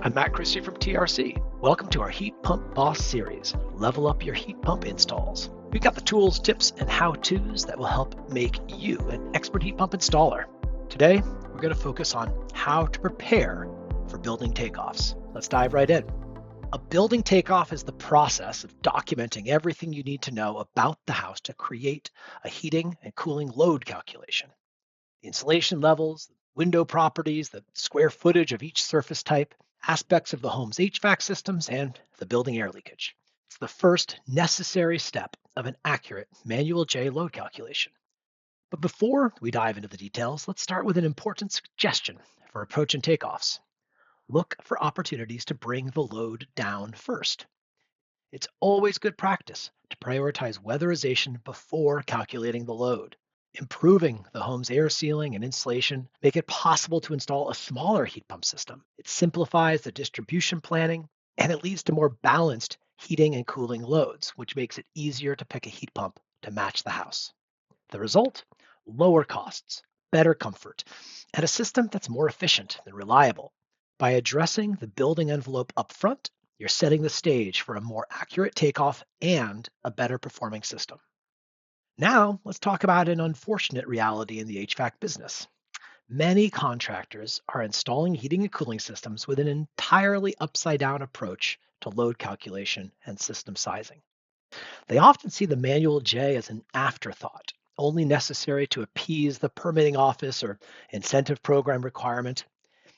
I'm Matt Christie from TRC. Welcome to our Heat Pump Boss series. Level up your heat pump installs. We've got the tools, tips, and how-tos that will help make you an expert heat pump installer. Today, we're going to focus on how to prepare for building takeoffs. Let's dive right in. A building takeoff is the process of documenting everything you need to know about the house to create a heating and cooling load calculation. The insulation levels, window properties, the square footage of each surface type, aspects of the home's HVAC systems, and the building air leakage. It's the first necessary step of an accurate manual J load calculation. But before we dive into the details, let's start with an important suggestion for approaching takeoffs. Look for opportunities to bring the load down first. It's always good practice to prioritize weatherization before calculating the load. Improving the home's air sealing and insulation make it possible to install a smaller heat pump system. It simplifies the distribution planning, and it leads to more balanced heating and cooling loads, which makes it easier to pick a heat pump to match the house. The result? Lower costs, better comfort, and a system that's more efficient and reliable. By addressing the building envelope up front, you're setting the stage for a more accurate takeoff and a better performing system. Now, let's talk about an unfortunate reality in the HVAC business. Many contractors are installing heating and cooling systems with an entirely upside down approach to load calculation and system sizing. They often see the manual J as an afterthought, only necessary to appease the permitting office or incentive program requirement.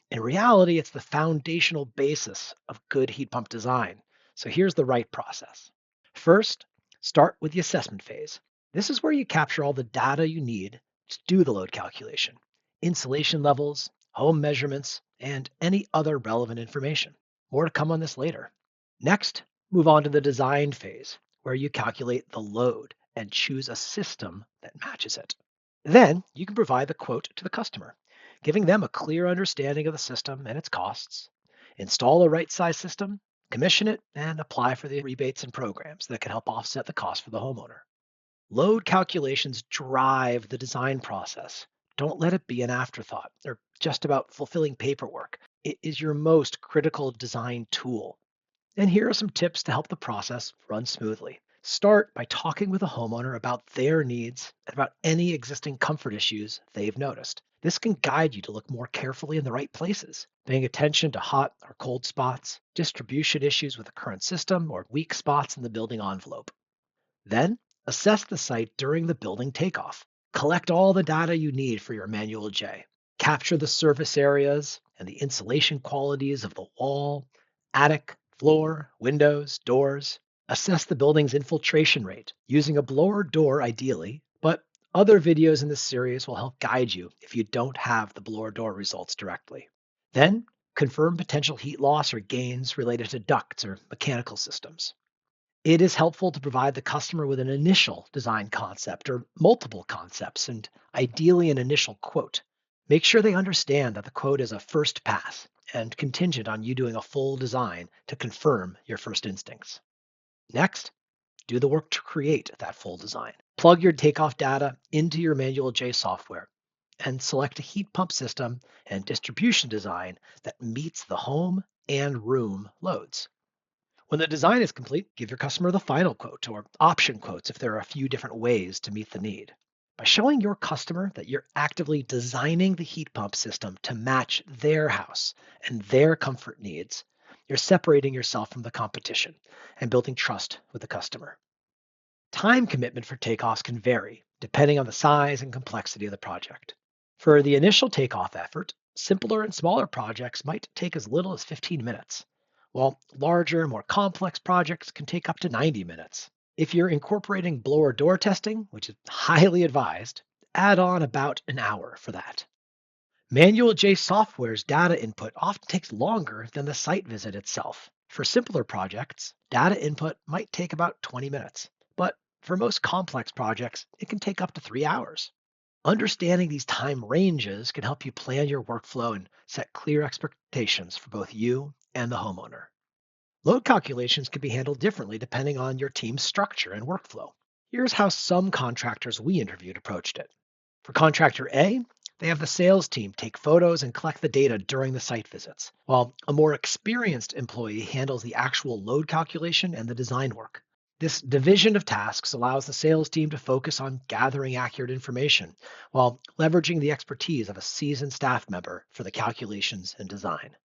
In reality, it's the foundational basis of good heat pump design. So here's the right process. First, start with the assessment phase. This is where you capture all the data you need to do the load calculation, insulation levels, home measurements, and any other relevant information. More to come on this later. Next, move on to the design phase, where you calculate the load and choose a system that matches it. Then you can provide the quote to the customer, giving them a clear understanding of the system and its costs. Install a right-size system, commission it, and apply for the rebates and programs that can help offset the cost for the homeowner. Load calculations drive the design process. Don't let it be an afterthought or just about fulfilling paperwork. It is your most critical design tool. And here are some tips to help the process run smoothly. Start by talking with a homeowner about their needs and about any existing comfort issues they've noticed. This can guide you to look more carefully in the right places, paying attention to hot or cold spots, distribution issues with the current system, or weak spots in the building envelope. Then, assess the site during the building takeoff. Collect all the data you need for your manual J. Capture the surface areas and the insulation qualities of the wall, attic, floor, windows, doors. Assess the building's infiltration rate using a blower door ideally, but other videos in this series will help guide you if you don't have the blower door results directly. Then, confirm potential heat loss or gains related to ducts or mechanical systems. It is helpful to provide the customer with an initial design concept or multiple concepts, and ideally an initial quote. Make sure they understand that the quote is a first pass and contingent on you doing a full design to confirm your first instincts. Next, do the work to create that full design. Plug your takeoff data into your manual J software and select a heat pump system and distribution design that meets the home and room loads. When the design is complete, give your customer the final quote or option quotes if there are a few different ways to meet the need. By showing your customer that you're actively designing the heat pump system to match their house and their comfort needs, you're separating yourself from the competition and building trust with the customer. Time commitment for takeoffs can vary depending on the size and complexity of the project. For the initial takeoff effort, simpler and smaller projects might take as little as 15 minutes. While larger, more complex projects can take up to 90 minutes. If you're incorporating blower door testing, which is highly advised, add on about an hour for that. Manual J software's data input often takes longer than the site visit itself. For simpler projects, data input might take about 20 minutes, but for most complex projects, it can take up to 3 hours. Understanding these time ranges can help you plan your workflow and set clear expectations for both you and the homeowner. Load calculations can be handled differently depending on your team's structure and workflow. Here's how some contractors we interviewed approached it. For contractor A, They have the sales team take photos and collect the data during the site visits, while a more experienced employee handles the actual load calculation and the design work. This division of tasks allows the sales team to focus on gathering accurate information while leveraging the expertise of a seasoned staff member for the calculations and design.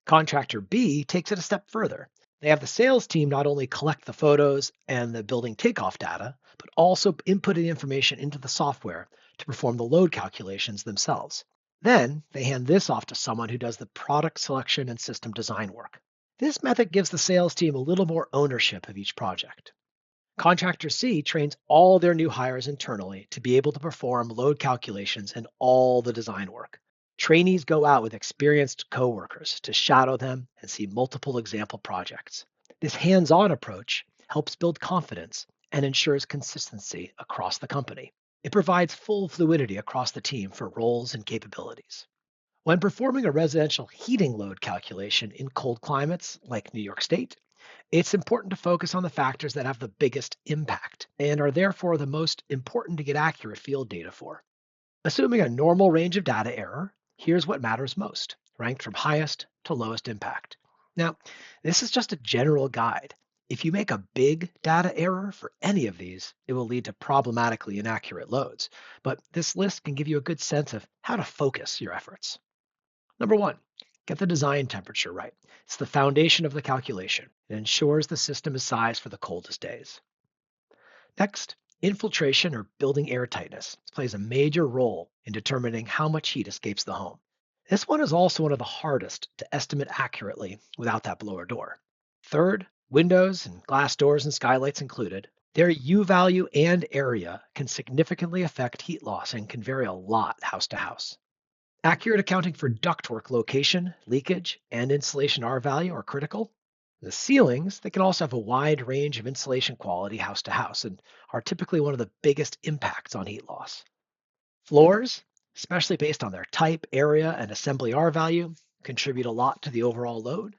Contractor B takes it a step further. They have the sales team not only collect the photos and the building takeoff data, but also input the information into the software to perform the load calculations themselves. Then they hand this off to someone who does the product selection and system design work. This method gives the sales team a little more ownership of each project. Contractor C trains all their new hires internally to be able to perform load calculations and all the design work. Trainees go out with experienced coworkers to shadow them and see multiple example projects. This hands-on approach helps build confidence and ensures consistency across the company. It provides full fluidity across the team for roles and capabilities. When performing a residential heating load calculation in cold climates like New York State, it's important to focus on the factors that have the biggest impact and are therefore the most important to get accurate field data for. Assuming a normal range of data error, here's what matters most, ranked from highest to lowest impact. Now, this is just a general guide. If you make a big data error for any of these, it will lead to problematically inaccurate loads. But this list can give you a good sense of how to focus your efforts. Number one, get the design temperature right. It's the foundation of the calculation. It ensures the system is sized for the coldest days. Next, infiltration or building air tightness plays a major role in determining how much heat escapes the home. This one is also one of the hardest to estimate accurately without that blower door. Third, windows and glass doors and skylights included, their U value and area can significantly affect heat loss and can vary a lot house to house. Accurate accounting for ductwork location, leakage, and insulation R value are critical. The ceilings, they can also have a wide range of insulation quality house to house and are typically one of the biggest impacts on heat loss. Floors, especially based on their type, area, and assembly R value, contribute a lot to the overall load.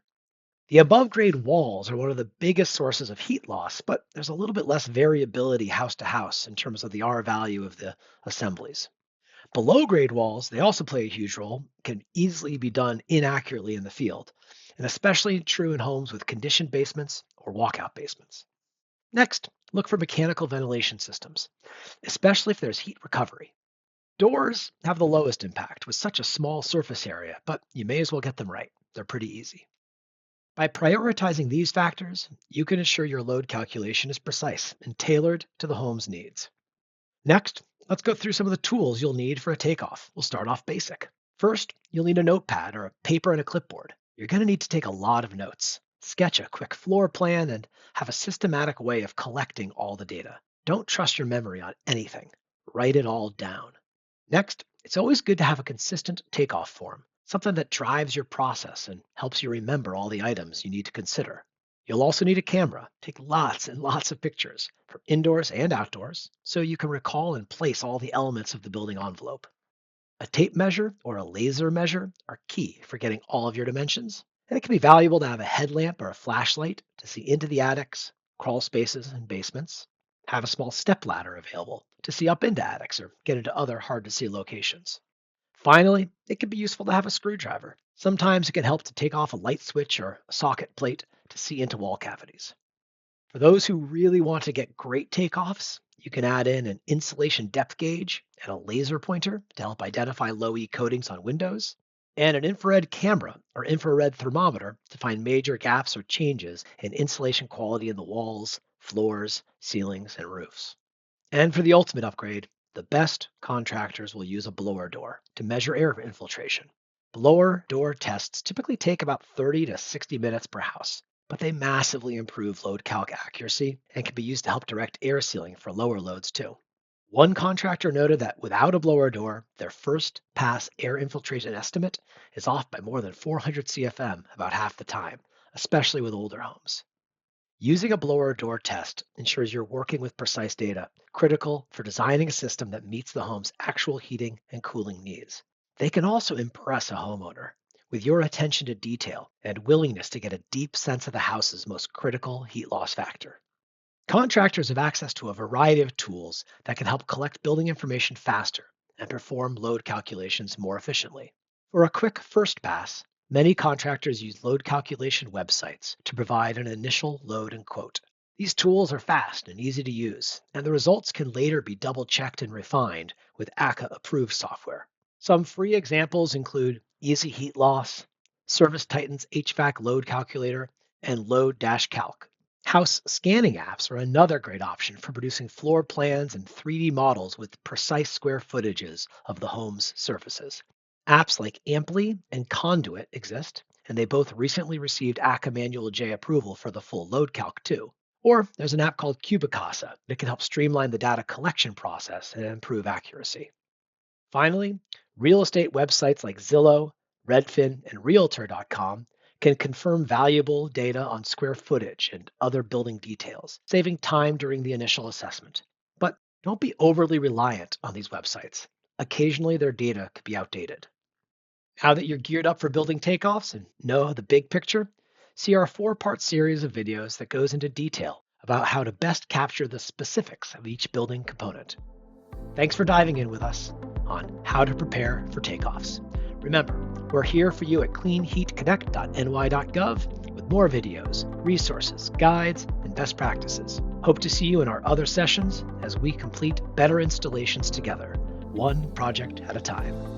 The above grade walls are one of the biggest sources of heat loss, but there's a little bit less variability house to house in terms of the R value of the assemblies. Below grade walls, they also play a huge role, can easily be done inaccurately in the field, and especially true in homes with conditioned basements or walkout basements. Next, look for mechanical ventilation systems, especially if there's heat recovery. Doors have the lowest impact with such a small surface area, but you may as well get them right. They're pretty easy. By prioritizing these factors, you can ensure your load calculation is precise and tailored to the home's needs. Next, let's go through some of the tools you'll need for a takeoff. We'll start off basic. First, you'll need a notepad or a paper and a clipboard. You're going to need to take a lot of notes, sketch a quick floor plan, and have a systematic way of collecting all the data. Don't trust your memory on anything. Write it all down. Next, it's always good to have a consistent takeoff form, something that drives your process and helps you remember all the items you need to consider. You'll also need a camera. Take lots and lots of pictures from indoors and outdoors so you can recall and place all the elements of the building envelope. A tape measure or a laser measure are key for getting all of your dimensions, and it can be valuable to have a headlamp or a flashlight to see into the attics, crawl spaces, and basements. Have a small stepladder available to see up into attics or get into other hard-to-see locations. Finally, it can be useful to have a screwdriver. Sometimes it can help to take off a light switch or a socket plate to see into wall cavities. For those who really want to get great takeoffs, you can add in an insulation depth gauge and a laser pointer to help identify low E coatings on windows, and an infrared camera or infrared thermometer to find major gaps or changes in insulation quality in the walls, floors, ceilings, and roofs. And for the ultimate upgrade, the best contractors will use a blower door to measure air infiltration. Blower door tests typically take about 30 to 60 minutes per house, but they massively improve load calc accuracy and can be used to help direct air sealing for lower loads too. One contractor noted that without a blower door, their first pass air infiltration estimate is off by more than 400 CFM about half the time, especially with older homes. Using a blower door test ensures you're working with precise data, critical for designing a system that meets the home's actual heating and cooling needs. They can also impress a homeowner with your attention to detail and willingness to get a deep sense of the house's most critical heat loss factor. Contractors have access to a variety of tools that can help collect building information faster and perform load calculations more efficiently. For a quick first pass, many contractors use load calculation websites to provide an initial load and quote. These tools are fast and easy to use, and the results can later be double-checked and refined with ACA-approved software. Some free examples include Easy Heat Loss, Service Titan's HVAC Load Calculator, and Load-Calc. House scanning apps are another great option for producing floor plans and 3D models with precise square footages of the home's surfaces. Apps like Amply and Conduit exist, and they both recently received ACA Manual J approval for the full load calc too. Or there's an app called Cubicasa that can help streamline the data collection process and improve accuracy. Finally, real estate websites like Zillow, Redfin, and Realtor.com can confirm valuable data on square footage and other building details, saving time during the initial assessment. But don't be overly reliant on these websites. Occasionally, their data could be outdated. Now that you're geared up for building takeoffs and know the big picture, see our 4-part series of videos that goes into detail about how to best capture the specifics of each building component. Thanks for diving in with us on how to prepare for takeoffs. Remember, we're here for you at cleanheatconnect.ny.gov with more videos, resources, guides, and best practices. Hope to see you in our other sessions as we complete better installations together, one project at a time.